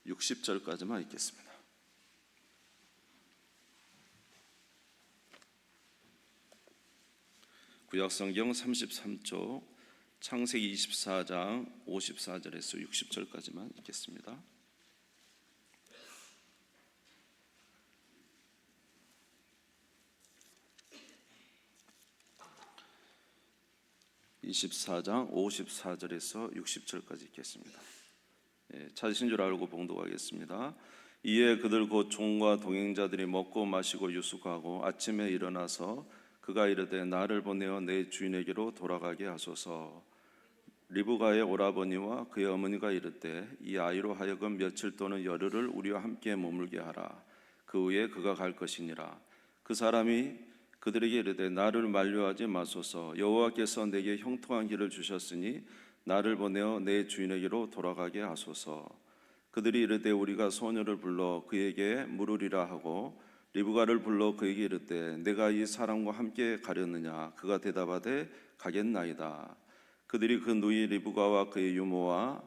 60절까지만 읽겠습니다. 구약성경 33쪽 창세기 24장 54절에서 60절까지만 읽겠습니다. 24장 54절에서 60절까지 읽겠습니다. 찾으신 줄 알고 봉독하겠습니다. 이에 그들 곧 종과 동행자들이 먹고 마시고 유숙하고 아침에 일어나서 그가 이르되 나를 보내어 내 주인에게로 돌아가게 하소서. 리브가의 오라버니와 그의 어머니가 이르되 이 아이로 하여금 며칠 또는 열흘을 우리와 함께 머물게 하라. 그 후에 그가 갈 것이니라. 그 사람이 그들에게 이르되 나를 만류하지 마소서. 여호와께서 내게 형통한 길을 주셨으니 나를 보내어 내 주인에게로 돌아가게 하소서. 그들이 이르되 우리가 소녀를 불러 그에게 물으리라 하고 리브가를 불러 그에게 이르되 내가 이 사람과 함께 가렸느냐. 그가 대답하되 가겠나이다. 그들이 그 누이 리브가와 그의 유모와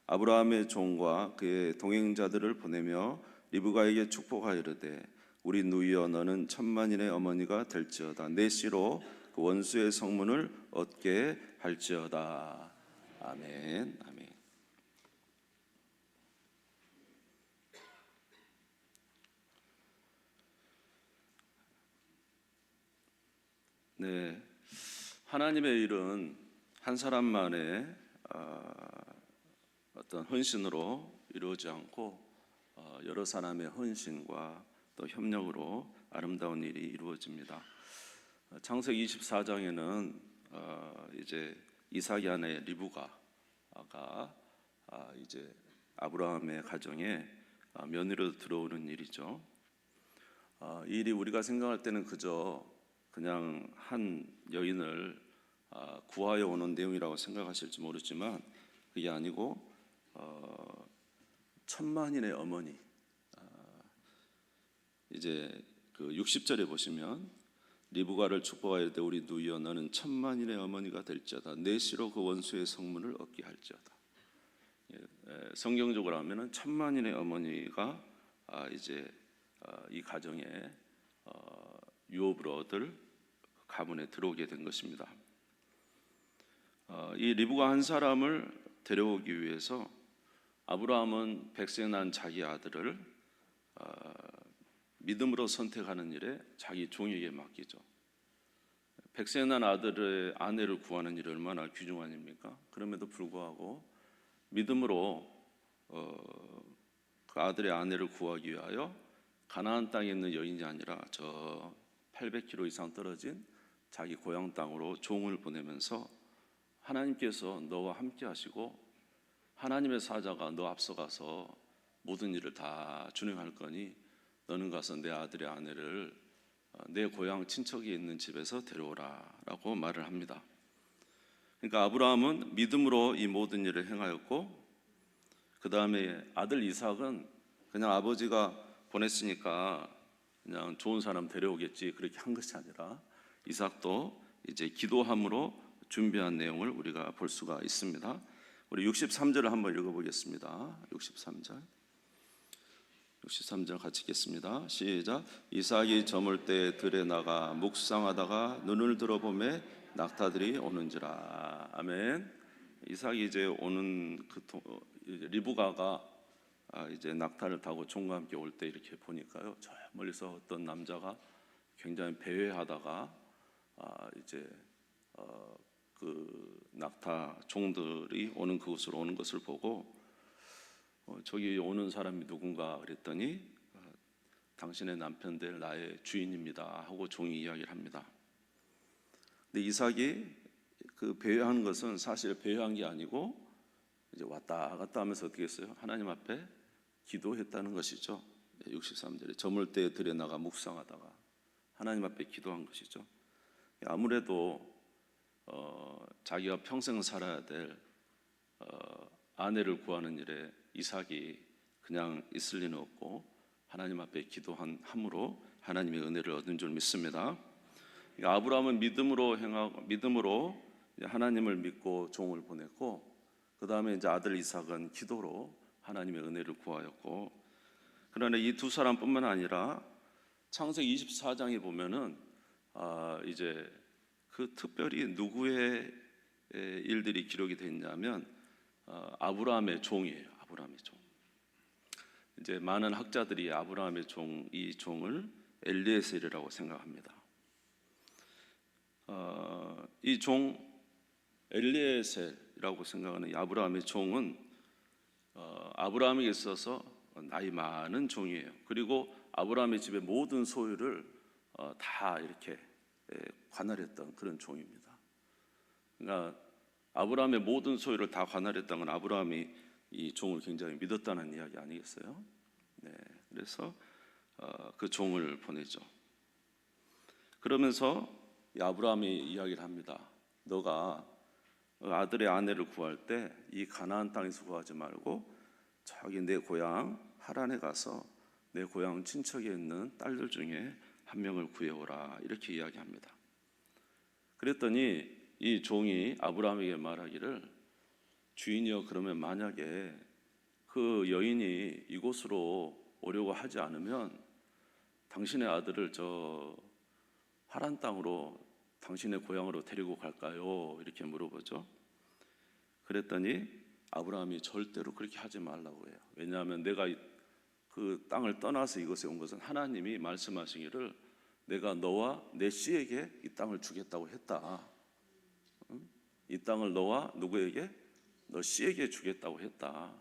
아브라함의 종과 그의 동행자들을 보내며 리브가에게 축복하여 이르되 우리 누이여 너는 천만인의 어머니가 될지어다. 내 씨로 그 원수의 성문을 얻게 할지어다. 아멘. 아멘. 네, 하나님의 일은 한 사람만의 어떤 헌신으로 이루어지지 않고 여러 사람의 헌신과 또 협력으로 아름다운 일이 이루어집니다. 창세기 24장에는 이제 이삭의 아내 리브가가 이제 아브라함의 가정에 며느리로 들어오는 일이죠. 이 일이 우리가 생각할 때는 그냥 한 여인을 구하여 오는 내용이라고 생각하실지 모르지만 그게 아니고 천만인의 어머니, 이제 그 60절에 보시면 리브가를 축복하여 이르되 우리 누이여 너는 천만인의 어머니가 될지어다. 내 씨로 그 원수의 성문을 얻게 할지어다. 성경적으로 하면은 천만인의 어머니가 이제 이 가정에 유업으로 얻을 가문에 들어오게 된 것입니다. 이 리브가 한 사람을 데려오기 위해서 아브라함은 백세 난 자기 아들을 믿음으로 선택하는 일에 자기 종에게 맡기죠. 백세 난 아들의 아내를 구하는 일이 얼마나 귀중한 일입니까? 그럼에도 불구하고 믿음으로 그 아들의 아내를 구하기 위하여 가나안 땅에 있는 여인이 아니라 저 800km 이상 떨어진 자기 고향 땅으로 종을 보내면서 하나님께서 너와 함께 하시고 하나님의 사자가 너 앞서가서 모든 일을 다 준행할 거니 너는 가서 내 아들의 아내를 내 고향 친척이 있는 집에서 데려오라 라고 말을 합니다. 그러니까 아브라함은 믿음으로 이 모든 일을 행하였고 그 다음에 아들 이삭은 그냥 아버지가 보냈으니까 그냥 좋은 사람 데려오겠지 그렇게 한 것이 아니라 이삭도 이제 기도함으로 준비한 내용을 우리가 볼 수가 있습니다. 우리 63절을 한번 읽어보겠습니다. 63절 같이 읽겠습니다. 시작. 이삭이 저물 때 들에 나가 묵상하다가 눈을 들어보매 낙타들이 오는지라. 아멘. 이삭이 이제 오는 리브가가 이제 낙타를 타고 종과 함께 올 때 이렇게 보니까요, 저 멀리서 어떤 남자가 굉장히 배회하다가 이제 그 낙타 종들이 오는 그곳으로 오는 것을 보고 저기 오는 사람이 누군가 그랬더니 당신의 남편 될 나의 주인입니다 하고 종이 이야기를 합니다. 근데 이삭이 그 배회하는 것은 사실 배회한 게 아니고 이제 왔다 갔다 하면서 어떻게 했어요? 하나님 앞에 기도했다는 것이죠. 63절에 저물 때 들에 나가 묵상하다가 하나님 앞에 기도한 것이죠. 아무래도 자기가 평생 살아야 될 아내를 구하는 일에 이삭이 그냥 있을 리는 없고 하나님 앞에 기도함으로 하나님의 은혜를 얻은 줄 믿습니다. 그러니까 아브라함은 믿음으로 하나님을 믿고 종을 보냈고 그 다음에 이제 아들 이삭은 기도로 하나님의 은혜를 구하였고, 그러나 이 두 사람뿐만 아니라 창세기 24장에 보면은 이제 그 특별히 누구의 일들이 기록이 됐냐면 아브라함의 종이에요. 아브라함의 종. 이제 많은 학자들이 아브라함의 종, 이 종을 엘리에셀이라고 생각합니다. 이 종 엘리에셀이라고 생각하는 이 아브라함의 종은 아브라함에게 있어서 나이 많은 종이에요. 그리고 아브라함의 집의 모든 소유를 다 이렇게 관할했던 그런 종입니다. 그러니까 아브라함의 모든 소유를 다 관할했던 건 아브라함이 이 종을 굉장히 믿었다는 이야기 아니겠어요? 네, 그래서 그 종을 보내죠. 그러면서 아브라함이 이야기를 합니다. 너가 아들의 아내를 구할 때 이 가나안 땅에서 구하지 말고 저기 내 고향 하란에 가서 내 고향 친척에 있는 딸들 중에 한 명을 구해오라, 이렇게 이야기합니다. 그랬더니 이 종이 아브라함에게 말하기를, 주인이여, 그러면 만약에 그 여인이 이곳으로 오려고 하지 않으면 당신의 아들을 저 하란 땅으로, 당신의 고향으로 데리고 갈까요? 이렇게 물어보죠. 그랬더니 아브라함이 절대로 그렇게 하지 말라고 해요. 왜냐하면 내가 그 땅을 떠나서 이곳에 온 것은 하나님이 말씀하시기를 내가 너와 내 씨에게 이 땅을 주겠다고 했다. 이 땅을 너와 누구에게? 너 씨에게 주겠다고 했다.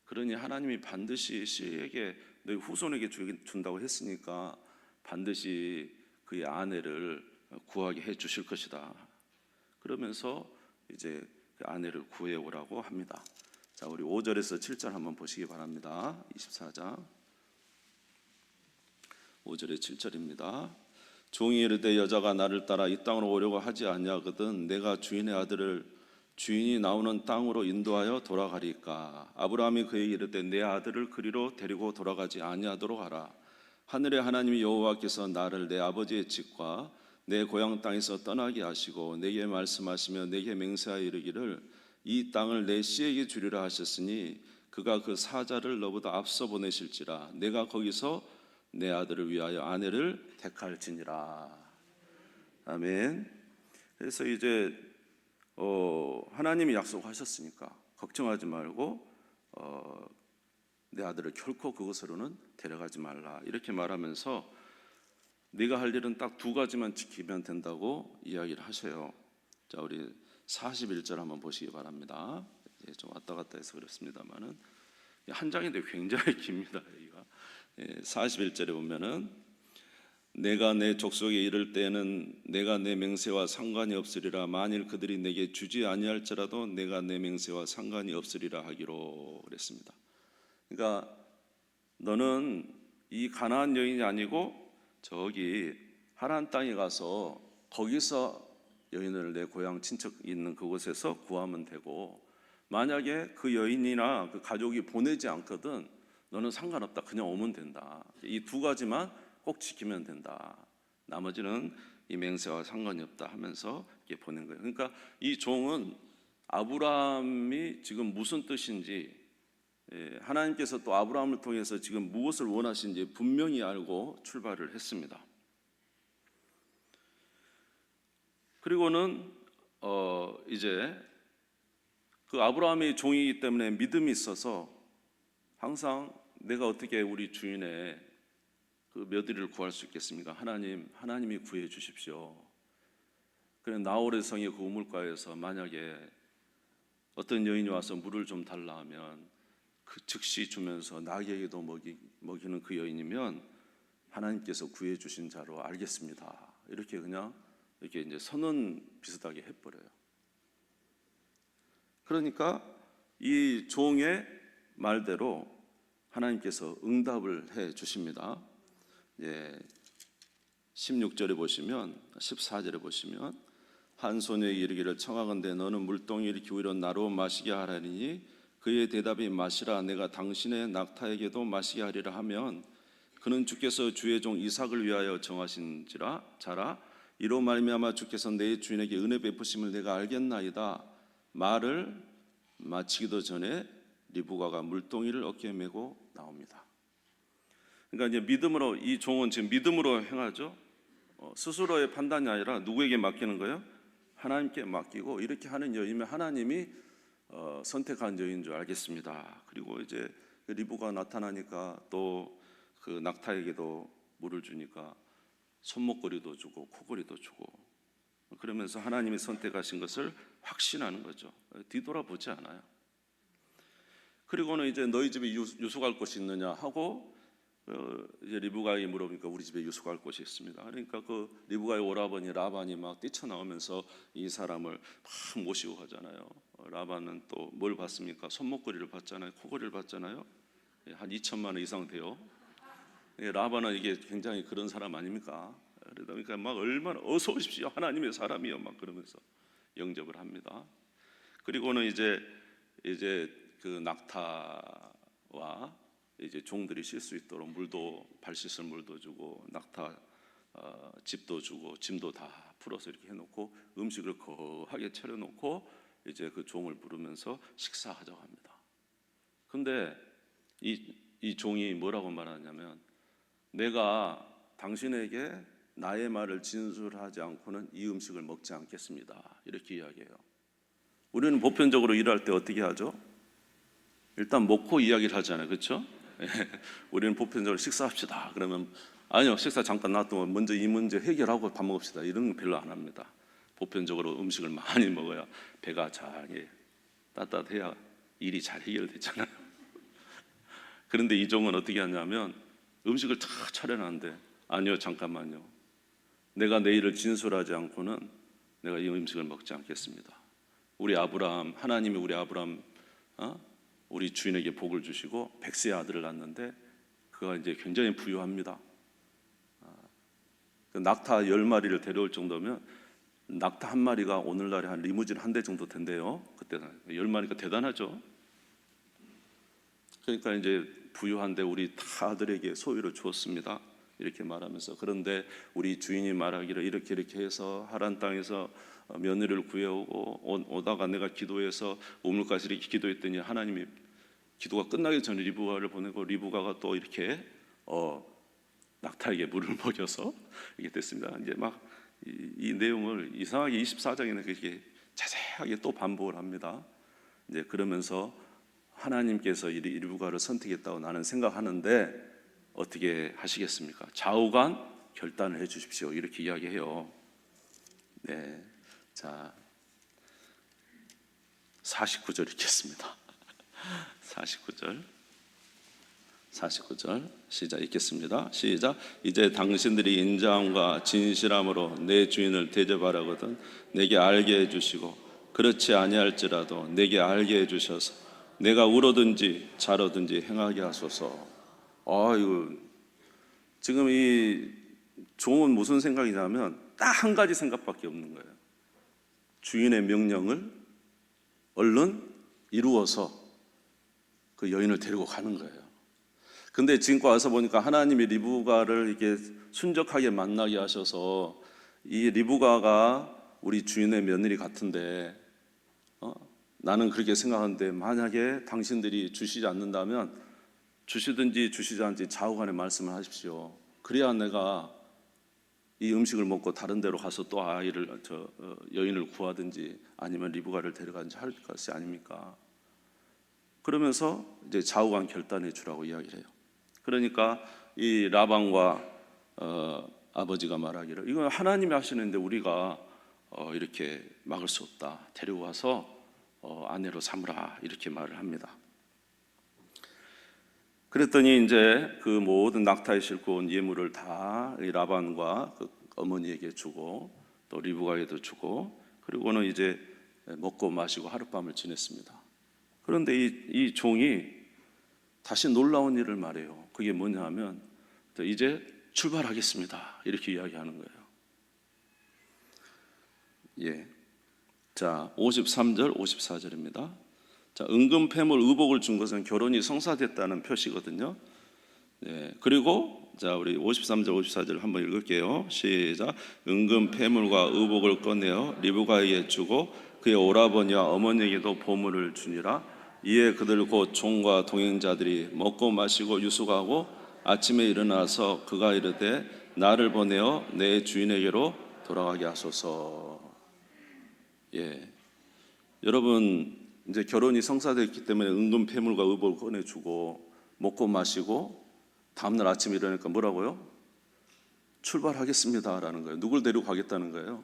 그러니 하나님이 반드시 씨에게, 너희 후손에게 준다고 했으니까 반드시 그의 아내를 구하게 해 주실 것이다. 그러면서 이제 그 아내를 구해 오라고 합니다. 자, 우리 5절에서 7절 한번 보시기 바랍니다. 24장 5절에 7절입니다. 종이 이르되 여자가 나를 따라 이 땅으로 오려고 하지 아니하거든 내가 주인의 아들을 주인이 나오는 땅으로 인도하여 돌아가리까. 아브라함이 그에게 이르되 내 아들을 그리로 데리고 돌아가지 아니하도록 하라. 하늘의 하나님 여호와께서 나를 내 아버지의 집과 내 고향 땅에서 떠나게 하시고 내게 말씀하시며 내게 맹세하여 이르기를 이 땅을 내 씨에게 주리라 하셨으니 그가 그 사자를 너보다 앞서 보내실지라. 내가 거기서 내 아들을 위하여 아내를 택할지니라. 아멘. 그래서 이제 하나님이 약속하셨으니까 걱정하지 말고 내 아들을 결코 그곳으로는 데려가지 말라, 이렇게 말하면서 네가 할 일은 딱 두 가지만 지키면 된다고 이야기를 하셔요. 자, 우리 41절 한번 보시기 바랍니다. 좀 왔다 갔다 해서 그렇습니다만은 한 장인데 굉장히 깁니다. 여기가 41절에 보면은 내가 내 족속에 이를 때에는 내가 내 맹세와 상관이 없으리라. 만일 그들이 내게 주지 아니할지라도 내가 내 맹세와 상관이 없으리라 하기로 그랬습니다. 그러니까 너는 이 가나안 여인이 아니고 저기 하란 땅에 가서 거기서 여인을 내 고향 친척 있는 그곳에서 구하면 되고, 만약에 그 여인이나 그 가족이 보내지 않거든 너는 상관없다, 그냥 오면 된다. 이 두 가지만 꼭 지키면 된다. 나머지는 이 맹세와 상관이 없다 하면서 이렇게 보낸 거예요. 그러니까 이 종은 아브라함이 지금 무슨 뜻인지, 하나님께서 또 아브라함을 통해서 지금 무엇을 원하시는지 분명히 알고 출발을 했습니다. 그리고는 이제 그 아브라함의 종이기 때문에 믿음이 있어서 항상 내가 어떻게 우리 주인의 그 며느리를 구할 수 있겠습니까? 하나님이 구해 주십시오. 그래 나홀의 성의 그 우물가에서 만약에 어떤 여인이 와서 물을 좀 달라 하면 그 즉시 주면서 나귀에게도 먹이는 그 여인이면 하나님께서 구해 주신 자로 알겠습니다. 이렇게 그냥 이렇게 이제 선언 비슷하게 해버려요. 그러니까 이 종의 말대로 하나님께서 응답을 해 주십니다. 16절에 보시면 14절에 보시면 한 소녀에게 이르기를 청하건대 너는 물동이를 기울여 나로 마시게 하라니 그의 대답이 마시라. 내가 당신의 낙타에게도 마시게 하리라 하면 그는 주께서 주의 종 이삭을 위하여 정하신지라. 자라 이로 말미암아 주께서 내 주인에게 은혜 베푸심을 내가 알겠나이다. 말을 마치기도 전에 리브가가 물동이를 어깨에 메고 나옵니다. 그러니까 이제 믿음으로, 이 종은 지금 믿음으로 행하죠. 스스로의 판단이 아니라 누구에게 맡기는 거예요? 하나님께 맡기고, 이렇게 하는 여인이면 하나님이 선택한 여인인 줄 알겠습니다. 그리고 이제 리브가 나타나니까 또 그 낙타에게도 물을 주니까 손목걸이도 주고 코걸이도 주고, 그러면서 하나님이 선택하신 것을 확신하는 거죠. 뒤돌아보지 않아요. 그리고는 이제 너희 집에 유숙할 곳이 있느냐 하고, 이제 리브가에게 물어보니까 우리 집에 유숙할 곳이 있습니다. 그러니까 그 리브가의 오라버니 라반이 막 뛰쳐나오면서 이 사람을 막 모시고 가잖아요. 라반은 또 뭘 받습니까? 손목걸이를 받잖아요. 코걸이를 받잖아요. 한 2천만 원 이상 돼요. 라반은 이게 굉장히 그런 사람 아닙니까? 그러니까 막 얼마나 어서 오십시오 하나님의 사람이요 막 그러면서 영접을 합니다. 그리고는 이제 그 낙타와 이제 종들이 쉴 수 있도록 물도, 발 씻을 물도 주고, 낙타 집도 주고, 짐도 다 풀어서 이렇게 해놓고 음식을 거하게 차려놓고 이제 그 종을 부르면서 식사하자고 합니다. 근데 이 종이 뭐라고 말하냐면, 내가 당신에게 나의 말을 진술하지 않고는 이 음식을 먹지 않겠습니다, 이렇게 이야기해요. 우리는 보편적으로 일할 때 어떻게 하죠? 일단 먹고 이야기를 하잖아요, 그렇죠? 우리는 보편적으로 식사합시다 그러면 아니요, 식사 잠깐 놔두고 먼저 이 문제 해결하고 밥 먹읍시다, 이런 거 별로 안 합니다. 보편적으로 음식을 많이 먹어야 배가 잘 따뜻해야 일이 잘 해결되잖아요. 그런데 이 종은 어떻게 하냐면 음식을 다 차려놨는데, 아니요, 잠깐만요, 내가 내 일을 진술하지 않고는 내가 이 음식을 먹지 않겠습니다. 우리 아브라함, 하나님이 우리 아브라함, 우리 주인에게 복을 주시고 100세의 아들을 낳았는데 그가 이제 굉장히 부유합니다. 낙타 10마리를 데려올 정도면 낙타 한 마리가 오늘날에 한 리무진 한 대 정도 된대요. 그때는 10마리가 대단하죠. 그러니까 이제 부유한데 우리 다 아들에게 소유를 주었습니다, 이렇게 말하면서, 그런데 우리 주인이 말하기를 이렇게 해서 하란 땅에서 며느리를 구해오고, 오다가 내가 기도해서 우물가에서 이렇게 기도했더니 하나님이 기도가 끝나기 전에 리브가를 보내고, 리브가가 또 이렇게 낙타에게 물을 먹여서 이게 됐습니다. 이제 막 이 내용을 이상하게 24장에는 그렇게 자세하게 또 반복을 합니다. 이제 그러면서 하나님께서 이 리브가를 선택했다고 나는 생각하는데 어떻게 하시겠습니까? 좌우간 결단을 해 주십시오, 이렇게 이야기해요. 네, 자 49절 읽겠습니다. 49절 시작 읽겠습니다. 시작. 이제 당신들이 인자함과 진실함으로 내 주인을 대접하라거든 내게 알게 해주시고, 그렇지 아니할지라도 내게 알게 해주셔서 내가 울어든지 자로든지 행하게 하소서. 이거 지금 이 종은 무슨 생각이냐면 딱 한 가지 생각밖에 없는 거예요. 주인의 명령을 얼른 이루어서 그 여인을 데리고 가는 거예요. 근데 지금 와서 보니까 하나님이 리브가를 이렇게 순적하게 만나게 하셔서, 이 리브가가 우리 주인의 며느리 같은데 나는 그렇게 생각하는데, 만약에 당신들이 주시지 않는다면 주시든지 주시지 않든지 좌우간에 말씀을 하십시오. 그래야 내가 이 음식을 먹고 다른 데로 가서 또 여인을 구하든지 아니면 리브가를 데려가든지 할 것이 아닙니까? 그러면서 이제 좌우간 결단해 주라고 이야기를 해요. 그러니까 이 라반과 아버지가 말하기를, 이건 하나님이 하시는데 우리가 이렇게 막을 수 없다, 데리고 와서 아내로 삼으라, 이렇게 말을 합니다. 그랬더니 이제 그 모든 낙타에 싣고 온 예물을 다 이 라반과 그 어머니에게 주고 또 리브가에도 주고, 그리고는 이제 먹고 마시고 하룻밤을 지냈습니다. 그런데 이 종이 다시 놀라운 일을 말해요. 그게 뭐냐 하면 이제 출발하겠습니다, 이렇게 이야기하는 거예요. 예. 자, 53절 54절입니다. 자, 은금 패물 의복을 준 것은 결혼이 성사됐다는 표시거든요. 예. 그리고 자, 우리 53절 54절 한번 읽을게요. 시작. 은금 패물과 의복을 꺼내어 리브가에게 주고 그의 오라버니와 어머니에게도 보물을 주니라. 이에 그들 곧 종과 동행자들이 먹고 마시고 유숙하고 아침에 일어나서 그가 이르되 나를 보내어 내 주인에게로 돌아가게 하소서. 예, 여러분 이제 결혼이 성사됐기 때문에 은근 패물과 의복을 꺼내주고 먹고 마시고 다음날 아침에 일어나니까 뭐라고요? 출발하겠습니다라는 거예요. 누굴 데리고 가겠다는 거예요?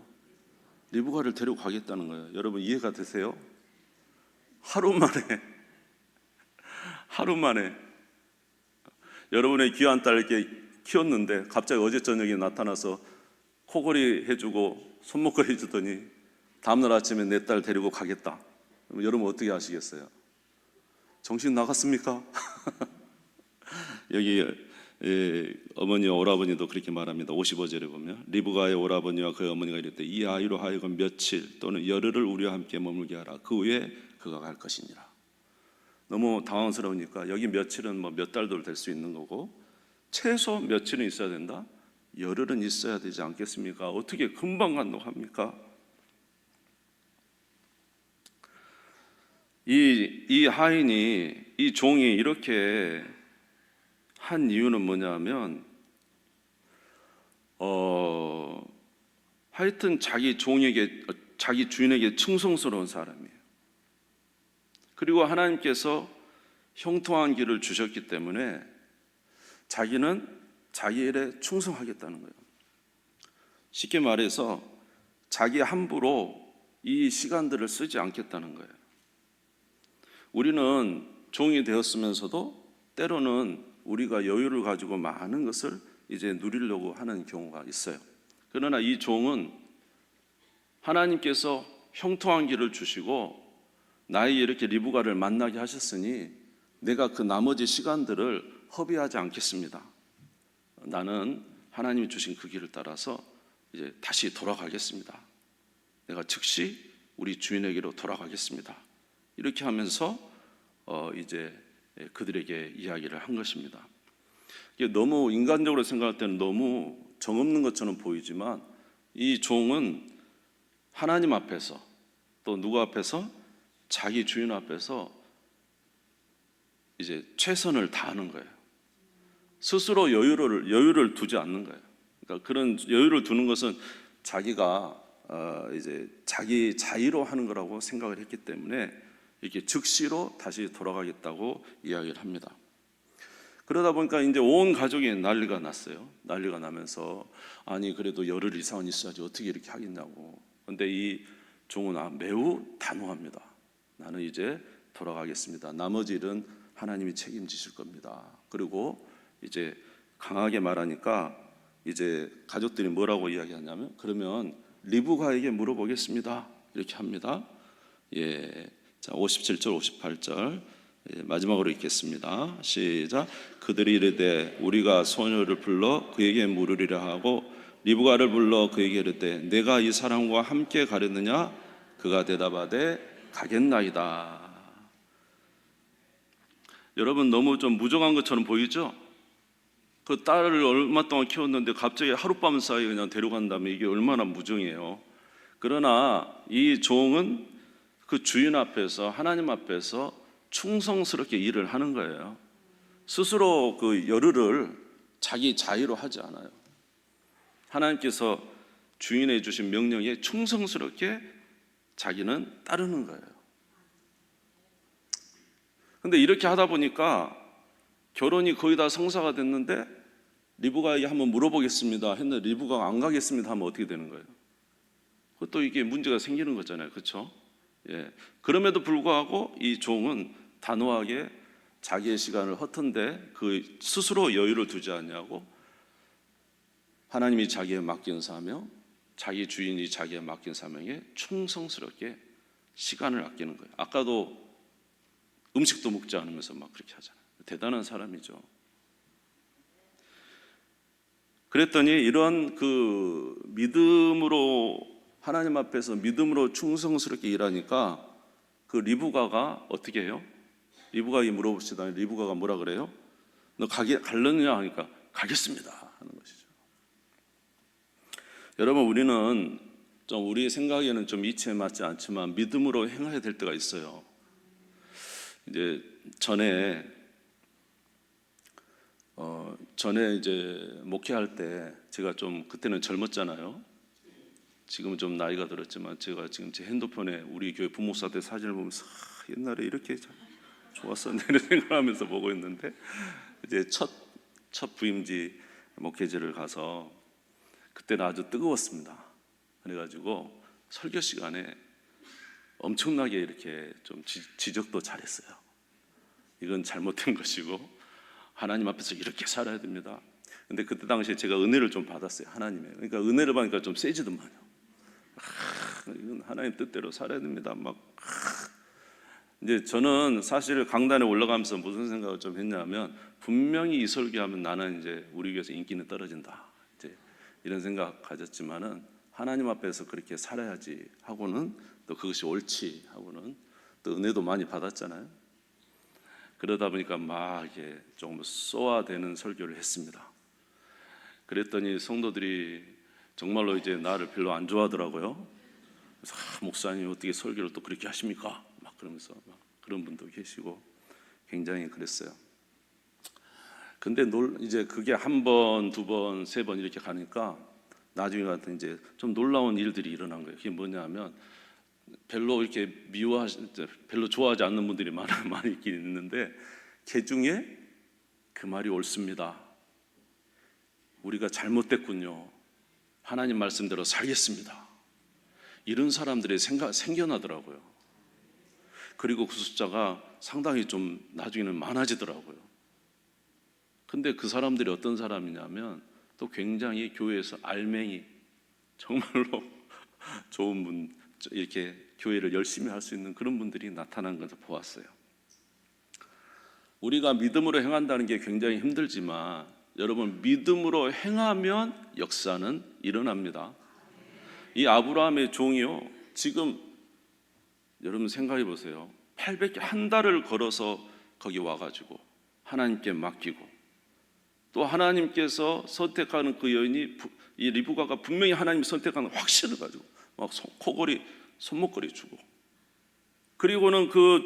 리브가를 데리고 가겠다는 거예요. 여러분 이해가 되세요? 하루 만에 여러분의 귀한 딸 이렇게 키웠는데 갑자기 어제 저녁에 나타나서 코골이 해주고 손목걸이 해주더니 다음날 아침에 내 딸 데리고 가겠다. 여러분 어떻게 하시겠어요? 정신 나갔습니까? 여기 어머니와 오라버니도 그렇게 말합니다. 55절에 보면 리브가의 오라버니와 그의 어머니가 이랬대 이 아이로 하여금 며칠 또는 열흘을 우리와 함께 머물게 하라. 그 후에 그가 갈 것이니라. 너무 당황스러우니까 여기 며칠은 뭐 몇 달도 될 수 있는 거고 최소 며칠은 있어야 된다. 열흘은 있어야 되지 않겠습니까? 어떻게 금방 간다고 합니까? 이 하인이 이 종이 이렇게 한 이유는 뭐냐면 하여튼 자기 주인에게 충성스러운 사람이에요. 그리고 하나님께서 형통한 길을 주셨기 때문에 자기는 자기 일에 충성하겠다는 거예요. 쉽게 말해서 자기 함부로 이 시간들을 쓰지 않겠다는 거예요. 우리는 종이 되었으면서도 때로는 우리가 여유를 가지고 많은 것을 이제 누리려고 하는 경우가 있어요. 그러나 이 종은 하나님께서 형통한 길을 주시고 나에게 이렇게 리브가를 만나게 하셨으니 내가 그 나머지 시간들을 허비하지 않겠습니다. 나는 하나님이 주신 그 길을 따라서 이제 다시 돌아가겠습니다. 내가 즉시 우리 주인에게로 돌아가겠습니다. 이렇게 하면서 이제 그들에게 이야기를 한 것입니다. 이게 너무 인간적으로 생각할 때는 너무 정없는 것처럼 보이지만 이 종은 하나님 앞에서 또 누구 앞에서? 자기 주인 앞에서 이제 최선을 다하는 거예요. 스스로 여유를 두지 않는 거예요. 그러니까 그런 여유를 두는 것은 자기가 이제 자기 자의로 하는 거라고 생각을 했기 때문에 이렇게 즉시로 다시 돌아가겠다고 이야기를 합니다. 그러다 보니까 이제 온 가족이 난리가 났어요. 난리가 나면서 아니 그래도 열흘 이상은 있어야지 어떻게 이렇게 하겠냐고. 그런데 이 종은 매우 단호합니다. 나는 이제 돌아가겠습니다. 나머지 일은 하나님이 책임지실 겁니다. 그리고 이제 강하게 말하니까 이제 가족들이 뭐라고 이야기하냐면 그러면 리브가에게 물어보겠습니다. 이렇게 합니다. 예, 자 57절 58절 마지막으로 읽겠습니다. 시작. 그들이 이르되 우리가 소녀를 불러 그에게 물으리라 하고 리브가를 불러 그에게 이르되 내가 이 사람과 함께 가려느냐? 그가 대답하되 가겠나이다. 여러분 너무 좀 무정한 것처럼 보이죠? 그 딸을 얼마 동안 키웠는데 갑자기 하룻밤 사이에 그냥 데려간다면 이게 얼마나 무정해요. 그러나 이 종은 그 주인 앞에서 하나님 앞에서 충성스럽게 일을 하는 거예요. 스스로 그 열흘을 자기 자의로 하지 않아요. 하나님께서 주인에 주신 명령에 충성스럽게 자기는 따르는 거예요. 근데 이렇게 하다 보니까 결혼이 거의 다 성사가 됐는데 리브가에게 한번 물어보겠습니다 했는데 리브가가 안 가겠습니다 하면 어떻게 되는 거예요? 또 이게 문제가 생기는 거잖아요. 그렇죠? 예. 그럼에도 불구하고 이 종은 단호하게 자기의 시간을 헛은데 그 스스로 여유를 두지 않냐고 하나님이 자기에 맡긴 사명, 자기 주인이 자기에 맡긴 사명에 충성스럽게 시간을 아끼는 거예요. 아까도 음식도 먹지 않으면서 막 그렇게 하잖아요. 대단한 사람이죠. 그랬더니 이런 그 믿음으로 하나님 앞에서 믿음으로 충성스럽게 일하니까 그 리브가가 어떻게 해요? 리브가에게 물어봅시다. 리브가가 뭐라 그래요? 너 갈느냐 하니까 가겠습니다 하는 것이죠. 여러분 우리는 우리 생각에는 좀 이치에 맞지 않지만 믿음으로 행해야 될 때가 있어요. 이제 전에 이제 목회할 때 제가 좀 그때는 젊었잖아요. 지금은 좀 나이가 들었지만 제가 지금 제 핸드폰에 우리 교회 부목사 때 사진을 보면서 옛날에 이렇게 좋았었네 이런 생각을 하면서 보고 있는데, 이제 첫 부임지 목회제를 가서 그때는 아주 뜨거웠습니다. 그래가지고 설교 시간에 엄청나게 이렇게 좀 지적도 잘했어요. 이건 잘못된 것이고 하나님 앞에서 이렇게 살아야 됩니다. 근데 그때 당시에 제가 은혜를 좀 받았어요, 하나님의. 그러니까 은혜를 받으니까 좀 세지더만요. 이건 하나님 뜻대로 살아야 됩니다. 이제 저는 사실 강단에 올라가면서 무슨 생각을 좀 했냐면, 분명히 이 설교하면 나는 이제 우리 교회에서 인기는 떨어진다, 이제 이런 생각 가졌지만은 하나님 앞에서 그렇게 살아야지 하고는, 또 그것이 옳지 하고는 또 은혜도 많이 받았잖아요. 그러다 보니까 막 이게 조금 쏘아대는 설교를 했습니다. 그랬더니 성도들이 정말로 이제 나를 별로 안 좋아하더라고요. 그래서 목사님 어떻게 설교를 또 그렇게 하십니까? 막 그러면서 막 그런 분도 계시고 굉장히 그랬어요. 근데 이제 그게 한 번, 두 번, 세 번 이렇게 가니까 나중에 같은 이제 좀 놀라운 일들이 일어난 거예요. 그게 뭐냐면, 별로 이렇게 별로 좋아하지 않는 분들이 많이 있긴 있는데, 그 중에 그 말이 옳습니다. 우리가 잘못됐군요. 하나님 말씀대로 살겠습니다. 이런 사람들이 생겨나더라고요. 그리고 그 숫자가 상당히 좀 나중에는 많아지더라고요. 근데 그 사람들이 어떤 사람이냐면, 또 굉장히 교회에서 알맹이, 정말로 좋은 분, 이렇게 교회를 열심히 할 수 있는 그런 분들이 나타난 것을 보았어요. 우리가 믿음으로 행한다는 게 굉장히 힘들지만, 여러분, 믿음으로 행하면 역사는 일어납니다. 이 아브라함의 종이요, 지금 여러분 생각해 보세요. 800한 달을 걸어서 거기 와가지고 하나님께 맡기고, 또 하나님께서 선택하는 그 여인이, 이 리브가가 분명히 하나님 선택하는 확신을 가지고 막 코걸이, 손목걸이 주고, 그리고는 그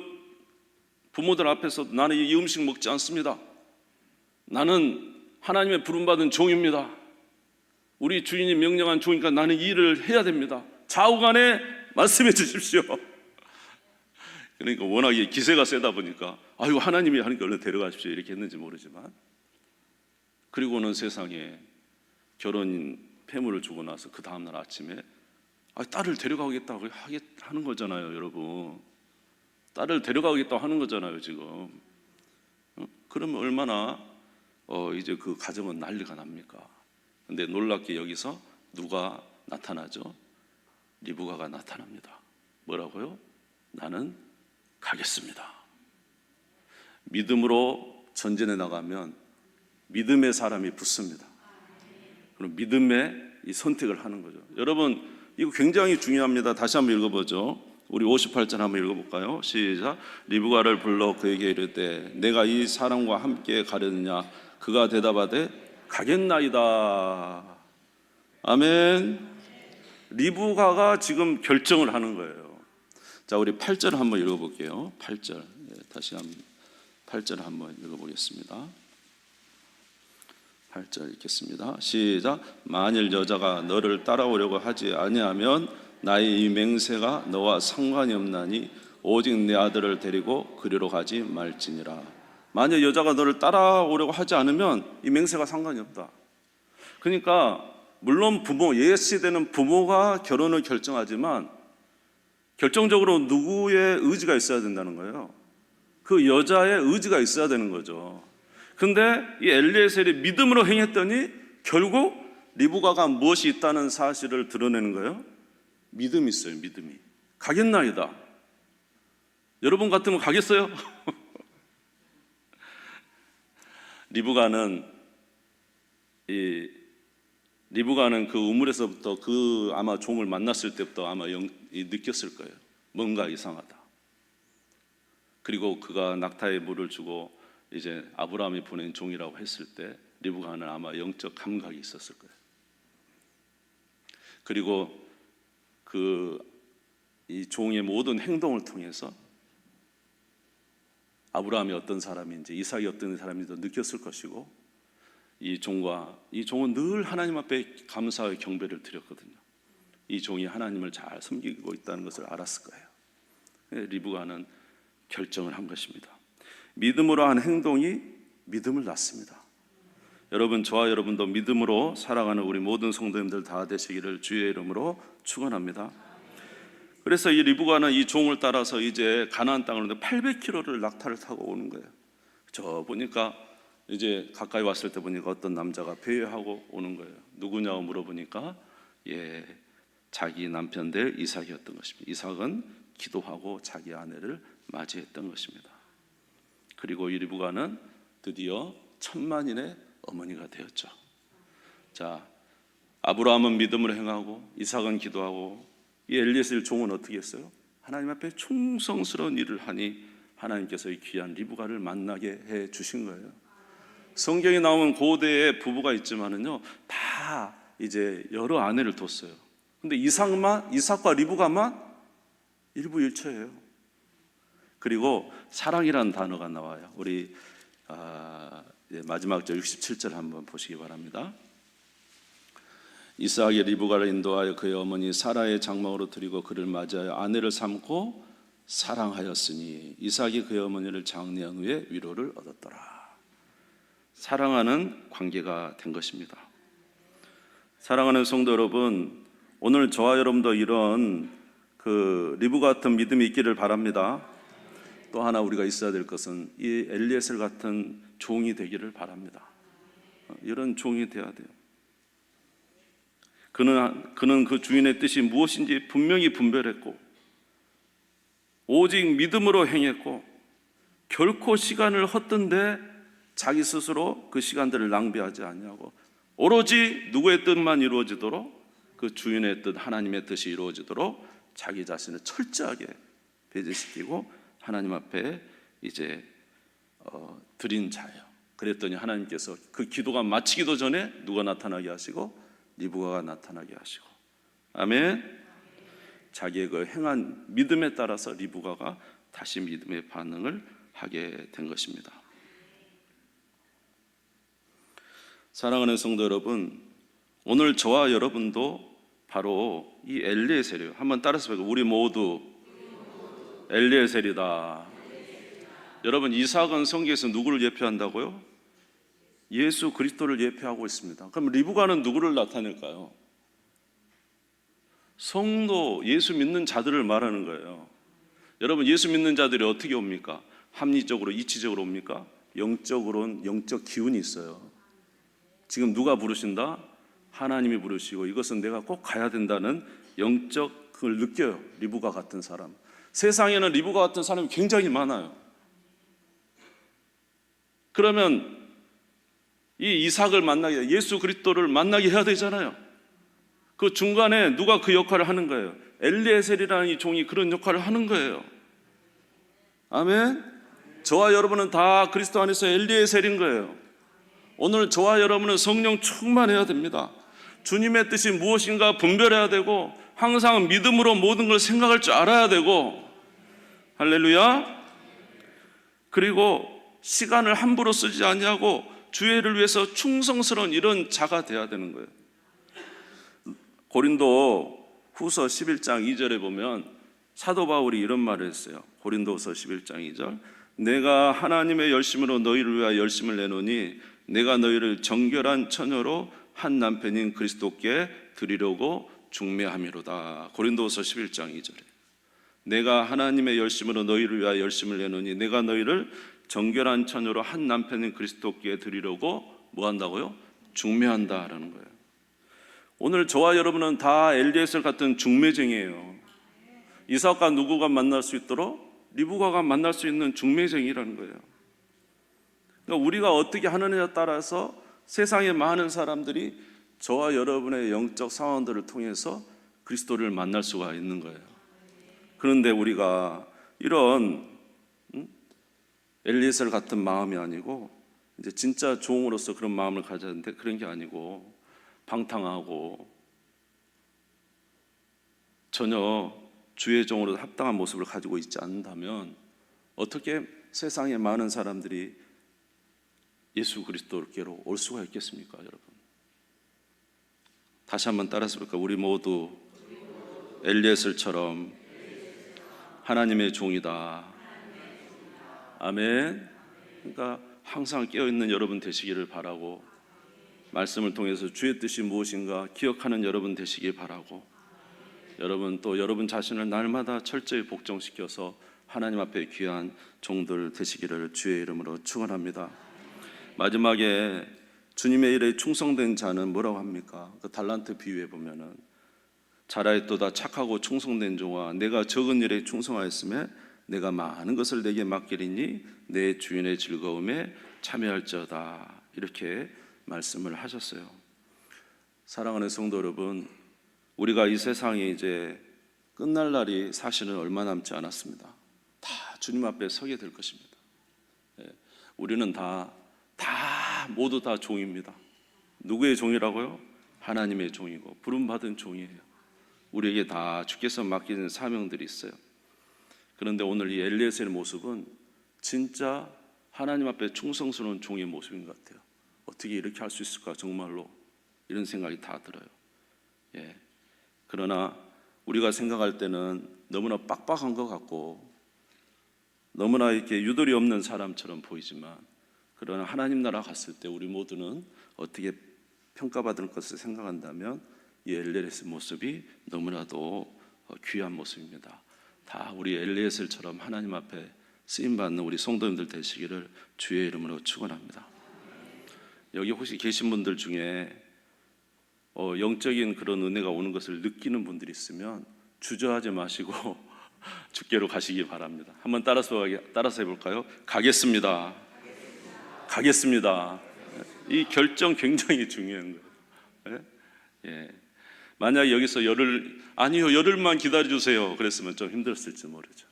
부모들 앞에서 나는 이 음식 먹지 않습니다. 나는 하나님의 부름받은 종입니다. 우리 주인이 명령한 종이니까 나는 이 일을 해야 됩니다. 좌우간에 말씀해 주십시오. 그러니까 워낙에 기세가 세다 보니까 아유 하나님이 하니까 얼른 데려가십시오 이렇게 했는지 모르지만, 그리고는 세상에 결혼 폐물을 주고 나서 그 다음날 아침에 딸을 데려가겠다고 하는 거잖아요, 여러분. 딸을 데려가겠다고 하는 거잖아요, 지금. 그러면 얼마나 이제 그 가정은 난리가 납니까? 근데 놀랍게 여기서 누가 나타나죠? 리브가가 나타납니다. 뭐라고요? 나는 가겠습니다. 믿음으로 전진해 나가면 믿음의 사람이 붙습니다. 그럼 믿음의 이 선택을 하는 거죠. 여러분, 이거 굉장히 중요합니다. 다시 한번 읽어보죠. 우리 58절 한번 읽어볼까요? 시작. 리브가를 불러 그에게 이르되 내가 이 사람과 함께 가려느냐? 그가 대답하되 가겠나이다. 아멘. 리브가가 지금 결정을 하는 거예요. 자, 우리 8절 한번 읽어볼게요. 8절. 다시 한번 8절 한번 읽어보겠습니다. 8절 읽겠습니다. 시작. 만일 여자가 너를 따라오려고 하지 아니하면 나의 이 맹세가 너와 상관이 없나니 오직 내 아들을 데리고 그리로 가지 말지니라. 만일 여자가 너를 따라오려고 하지 않으면 이 맹세가 상관이 없다. 그러니까 물론 예시되는 부모가 결혼을 결정하지만 결정적으로 누구의 의지가 있어야 된다는 거예요. 그 여자의 의지가 있어야 되는 거죠. 근데 이 엘리에셀이 믿음으로 행했더니 결국 리브가가 무엇이 있다는 사실을 드러내는 거예요. 믿음이 있어요. 믿음이. 가겠나이다. 여러분 같으면 가겠어요? 리브가는 그 우물에서부터 그 아마 종을 만났을 때부터 아마 느꼈을 거예요. 뭔가 이상하다. 그리고 그가 낙타에 물을 주고 이제 아브라함이 보낸 종이라고 했을 때 리브가는 아마 영적 감각이 있었을 거예요. 그리고 이 종의 모든 행동을 통해서 아브라함이 어떤 사람인지, 이삭이 어떤 사람인지 느꼈을 것이고, 이 종은 늘 하나님 앞에 감사의 경배를 드렸거든요. 이 종이 하나님을 잘 섬기고 있다는 것을 알았을 거예요. 리브가는 결정을 한 것입니다. 믿음으로 한 행동이 믿음을 낳습니다. 여러분, 저와 여러분도 믿음으로 살아가는 우리 모든 성도님들 다 되시기를 주의 이름으로 축원합니다. 그래서 이 리브가는 이 종을 따라서 이제 가나안 땅을 오는데 800km를 낙타를 타고 오는 거예요. 저 보니까 이제 가까이 왔을 때 보니까 어떤 남자가 배회하고 오는 거예요. 누구냐고 물어보니까 자기 남편 될 이삭이었던 것입니다. 이삭은 기도하고 자기 아내를 맞이했던 것입니다. 그리고 이 리브가는 드디어 천만인의 어머니가 되었죠. 자, 아브라함은 믿음으로 행하고 이삭은 기도하고 이 엘리에셀 종은 어떻게 했어요? 하나님 앞에 충성스러운 일을 하니 하나님께서 이 귀한 리브가를 만나게 해 주신 거예요. 성경에 나오는 고대의 부부가 있지만은요, 다 이제 여러 아내를 뒀어요. 근데 이삭과 리브가만 일부일처예요. 그리고 사랑이라는 단어가 나와요. 우리 마지막 절 67절 한번 보시기 바랍니다. 이삭이 리브가를 인도하여 그의 어머니 사라의 장막으로 들이고 그를 맞이하여 아내를 삼고 사랑하였으니 이삭이 그의 어머니를 장례한 후에 위로를 얻었더라. 사랑하는 관계가 된 것입니다. 사랑하는 성도 여러분, 오늘 저와 여러분도 이런 리브가 같은 믿음이 있기를 바랍니다. 또 하나 우리가 있어야 될 것은 이 엘리에셀 같은 종이 되기를 바랍니다. 이런 종이 돼야 돼요. 그는 그 주인의 뜻이 무엇인지 분명히 분별했고 오직 믿음으로 행했고 결코 시간을 헛된데 자기 스스로 그 시간들을 낭비하지 않냐고 오로지 누구의 뜻만 이루어지도록 그 주인의 뜻 하나님의 뜻이 이루어지도록 자기 자신을 철저하게 배제시키고 하나님 앞에 이제 드린 자예요. 그랬더니 하나님께서 그 기도가 마치기도 전에 누가 나타나게 하시고 리브가가 나타나게 하시고 아멘. 자기의 그 행한 믿음에 따라서 리브가가 다시 믿음의 반응을 하게 된 것입니다. 사랑하는 성도 여러분, 오늘 저와 여러분도 바로 이 엘리에셀이에요. 한번 따라서 해볼까요? 우리 모두 엘리에셀이다. 여러분, 이삭은 성경에서 누구를 예표한다고요? 예수 그리스도를 예표하고 있습니다. 그럼 리브가는 누구를 나타낼까요? 성도, 예수 믿는 자들을 말하는 거예요. 여러분, 예수 믿는 자들이 어떻게 옵니까? 합리적으로, 이치적으로 옵니까? 영적으로는 영적 기운이 있어요. 지금 누가 부르신다? 하나님이 부르시고 이것은 내가 꼭 가야 된다는 영적 그걸 느껴요. 리브가 같은 사람. 세상에는 리브가 같은 사람이 굉장히 많아요. 그러면 이 이삭을 만나게, 예수 그리스도를 만나게 해야 되잖아요. 그 중간에 누가 그 역할을 하는 거예요? 엘리에셀이라는 이 종이 그런 역할을 하는 거예요. 아멘. 저와 여러분은 다 그리스도 안에서 엘리에셀인 거예요. 오늘 저와 여러분은 성령 충만해야 됩니다. 주님의 뜻이 무엇인가 분별해야 되고 항상 믿음으로 모든 걸 생각할 줄 알아야 되고 할렐루야. 그리고 시간을 함부로 쓰지 아니하고 주의를 위해서 충성스러운 이런 자가 돼야 되는 거예요. 고린도 후서 11장 2절에 보면 사도 바울이 이런 말을 했어요. 고린도후서 11장 2절 내가 하나님의 열심으로 너희를 위하여 열심을 내노니 내가 너희를 정결한 처녀로 한 남편인 그리스도께 드리려고 중매함이로다. 고린도후서 11장 2절에 내가 하나님의 열심으로 너희를 위하여 열심을 내노니 내가 너희를 정결한 처녀로 한 남편인 그리스도께 드리려고 뭐 한다고요? 중매한다라는 거예요. 오늘 저와 여러분은 다 엘리에셀 같은 중매쟁이에요. 이삭과 누구가 만날 수 있도록 리브가가 만날 수 있는 중매쟁이라는 거예요. 그러니까 우리가 어떻게 하느냐에 따라서 세상의 많은 사람들이 저와 여러분의 영적 상황들을 통해서 그리스도를 만날 수가 있는 거예요. 그런데 우리가 이런 엘리에셀 같은 마음이 아니고 이제 진짜 종으로서 그런 마음을 가져야 하는데 그런 게 아니고 방탕하고 전혀 주의 종으로 합당한 모습을 가지고 있지 않는다면 어떻게 세상에 많은 사람들이 예수 그리스도께로 올 수가 있겠습니까, 여러분? 다시 한번 따라서 볼까요? 우리 모두 엘리에셀처럼 하나님의 종이다. 아멘. 그러니까 항상 깨어있는 여러분 되시기를 바라고, 말씀을 통해서 주의 뜻이 무엇인가 기억하는 여러분 되시기 바라고, 여러분 또 여러분 자신을 날마다 철저히 복종시켜서 하나님 앞에 귀한 종들 되시기를 주의 이름으로 축원합니다. 마지막에 주님의 일에 충성된 자는 뭐라고 합니까? 그 달란트 비유에 보면은 잘하였도다 착하고 충성된 종아, 내가 적은 일에 충성하였음에 내가 많은 것을 내게 맡기리니 내 주인의 즐거움에 참여할지어다, 이렇게 말씀을 하셨어요. 사랑하는 성도 여러분, 우리가 이 세상에 이제 끝날 날이 사실은 얼마 남지 않았습니다. 다 주님 앞에 서게 될 것입니다. 우리는 모두 다 종입니다. 누구의 종이라고요? 하나님의 종이고 부름받은 종이에요. 우리에게 다 주께서 맡기는 사명들이 있어요. 그런데 오늘 이 엘리에셀의 모습은 진짜 하나님 앞에 충성스러운 종의 모습인 것 같아요. 어떻게 이렇게 할 수 있을까, 정말로 이런 생각이 다 들어요. 그러나 우리가 생각할 때는 너무나 빡빡한 것 같고 너무나 이렇게 유도리 없는 사람처럼 보이지만, 그러나 하나님 나라 갔을 때 우리 모두는 어떻게 평가받을 것을 생각한다면 이 엘리에셀 모습이 너무나도 귀한 모습입니다. 다 우리 엘리에셀처럼 하나님 앞에 쓰임받는 우리 성도님들 되시기를 주의 이름으로 축원합니다. 여기 혹시 계신 분들 중에 영적인 그런 은혜가 오는 것을 느끼는 분들이 있으면 주저하지 마시고 주께로 가시기 바랍니다. 한번 따라서 해볼까요? 가겠습니다. 가겠습니다. 이 결정 굉장히 중요한 거예요. 만약 여기서 열흘만 기다려주세요 그랬으면 좀 힘들었을지 모르죠.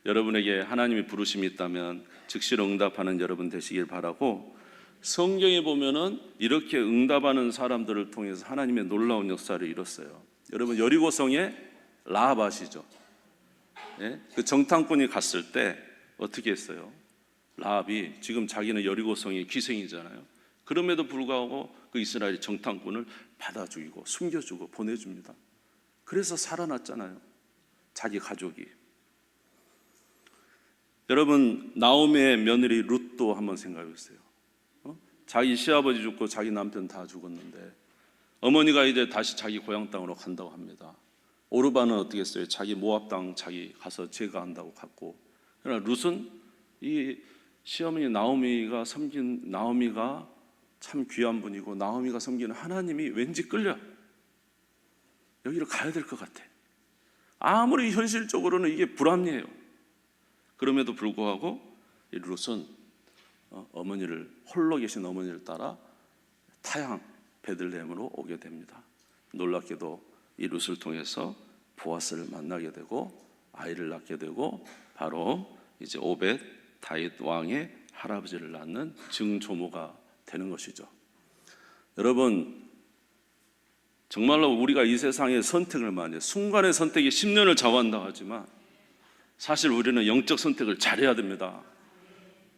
여러분에게 하나님의 부르심이 있다면 즉시로 응답하는 여러분 되시길 바라고, 성경에 보면은 이렇게 응답하는 사람들을 통해서 하나님의 놀라운 역사를 이뤘어요. 여러분, 여리고성에 라합 아시죠? 그 정탐꾼이 갔을 때 어떻게 했어요? 라합이 지금 자기는 여리고성의 기생이잖아요. 그럼에도 불구하고 그 이스라엘 정탐꾼을 받아 죽이고 숨겨주고 보내줍니다. 그래서 살아났잖아요, 자기 가족이. 여러분, 나오미의 며느리 룻도 한번 생각해 보세요. 자기 시아버지 죽고 자기 남편 다 죽었는데 어머니가 이제 다시 자기 고향 땅으로 간다고 합니다. 오르바는 어떻게 했어요? 자기 모압 땅 자기 가서 제거한다고 갔고, 그러나 룻은 이 시어머니 나오미가 참 귀한 분이고 나오미가 섬기는 하나님이 왠지 끌려 여기로 가야 될 것 같아. 아무리 현실적으로는 이게 불합리해요. 그럼에도 불구하고 이 룻은 홀로 계신 어머니를 따라 타향 베들레헴으로 오게 됩니다. 놀랍게도 이 룻을 통해서 보아스를 만나게 되고 아이를 낳게 되고, 바로 이제 오벳 다윗 왕의 할아버지를 낳는 증조모가 되는 것이죠. 여러분, 정말로 우리가 이 세상에 선택을 많이 해요. 순간의 선택이 10년을 좌우한다고 하지만 사실 우리는 영적 선택을 잘해야 됩니다.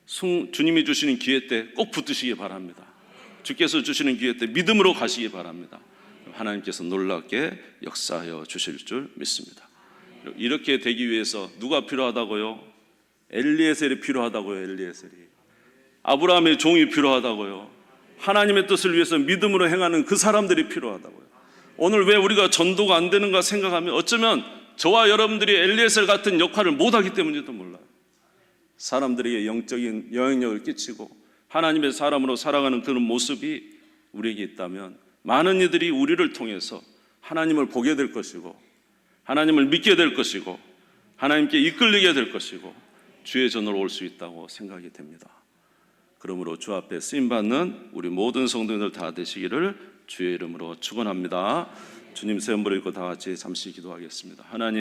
주님이 주시는 기회 때 꼭 붙으시기 바랍니다. 주께서 주시는 기회 때 믿음으로 가시기 바랍니다. 하나님께서 놀랍게 역사하여 주실 줄 믿습니다. 이렇게 되기 위해서 누가 필요하다고요? 엘리에셀이 필요하다고요. 엘리에셀이. 아브라함의 종이 필요하다고요. 하나님의 뜻을 위해서 믿음으로 행하는 그 사람들이 필요하다고요. 오늘 왜 우리가 전도가 안 되는가 생각하면 어쩌면 저와 여러분들이 엘리에셀 같은 역할을 못하기 때문일지도 몰라요. 사람들에게 영적인 영향력을 끼치고 하나님의 사람으로 살아가는 그런 모습이 우리에게 있다면 많은 이들이 우리를 통해서 하나님을 보게 될 것이고 하나님을 믿게 될 것이고 하나님께 이끌리게 될 것이고 주의 전으로 올 수 있다고 생각이 됩니다. 그러므로 주 앞에 쓰임받는 우리 모든 성도들 다 되시기를 주의 이름으로 축원합니다. 주님 새 음부를 읽고 다 같이 잠시 기도하겠습니다. 하나님